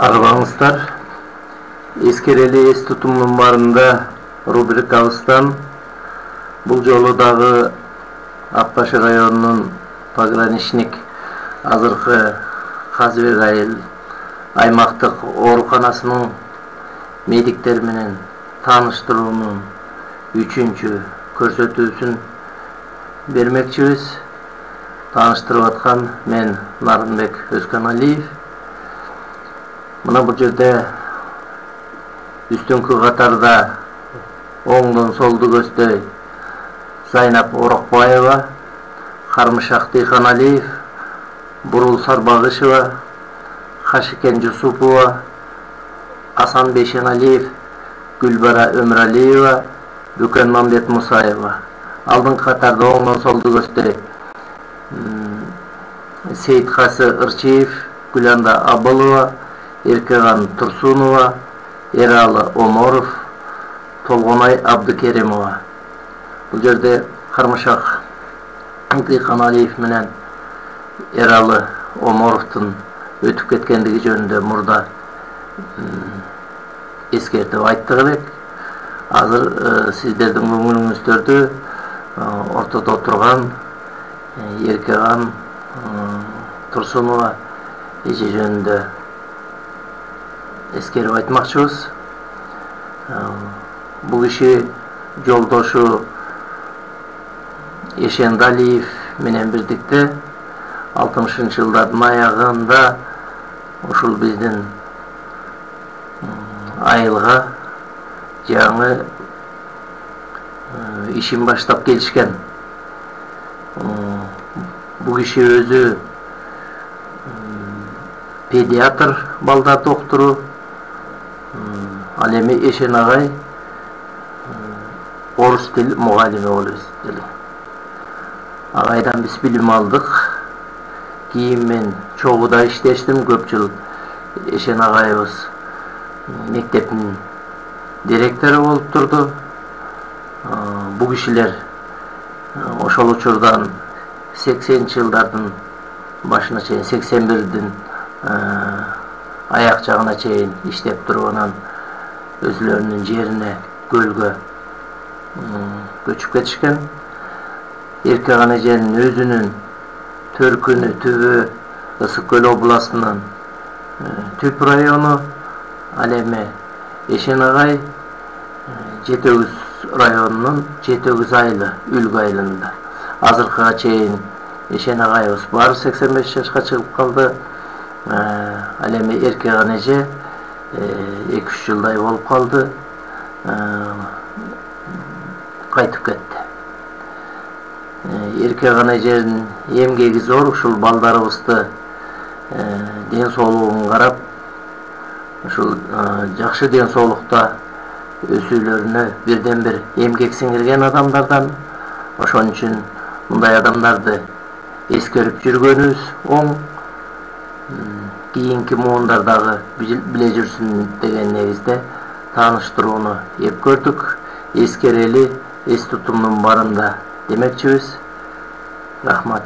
Арбаңыздар, ескерели эс тутумдун барында рубрикабыздан бул жолу дагы Ак Баш районунун пограничник азыркы Казыбек айыл аймактык ооруканасынын медиктери менен тааныштыруунун 3-чү көрсөтүүсүн бермекчибиз. Тааныштырып аткан мен Нарынбек Өзканалиев. Мына бул жерде үстүңкү катарда оңдон солду көздөй Зайнап Орокбаева, Кармышак Дыйканалиев, Бурул Сарбагышева, Хашикен Жусупова, Асан Бейшеналиев, Гүлбара Өмүралиева, Бүкөнмамбет Мусаева. Алдыңкы катарда оңдон солду көздөй Сейиткасы Ырчиев, Гүланда Абылова, Эркеган Турсунова, Эралы Оморов, Толгонай Абдыкеримова. Бул жерде Кармышак Дыйканалиев менен Эралы Оморовдун өтүп кеткендиги жөнүндө мурда эскертип айттык элек. Азыр сиздердин көңүлүңүздөрдү ортодо турган Эркеган Турсунова эже жөнүндө эскерип айтмакчыбыз. Бул киши жолдошу Эшендалиев менен бирдикте 60-жылдардын аягында ушул биздин айылга жаңы ишин баштап келишкен. Бул киши өзү педиатр, балдар доктуру. Ал эми Эшен агай орус тил мугалими болуп эсептелет. Агайдан биз билим алдык. Кийин мен чогуда иштештим, көп жыл Эшен агайыбыз мектептин директору болуп турду. Бул кишилер ошол учурдан 80-жылдардын башына чейин, 81-дин аяк жагына чейин иштеп туруп анан өзүлөрүнүн жерине, көлгө көчүп кетишкен. Эркеган эженин өзүнүн төркүнү түбү Ысык Көл областынын Түп району. Ал эми Эшен агай Жети Өгүз районунун Жети Өгүз айылы, Үлгү айылында. Азыркыга чейин Эшен агайыбыз баары 85 жашка чыгып калды. Ал эми Эркеган эже 2-3 жылдай болуп калды. Кайтып кетти. Эркеган эженин эмгеги зор, ушул балдарыбызды ден соолугун карап, ушул жакшы ден соолукта өсүүлөрүнө бирден бир эмгек сиңирген адамдардан. Ошон үчүн мындай адамдарды эскерип жүргөнүбүз оң. Кийинки муундардагы биле жүрсүн деген негизде тааныштырууну эп көрдүк. Эскерели эс тутумдун барында демекчибиз. Рахмат.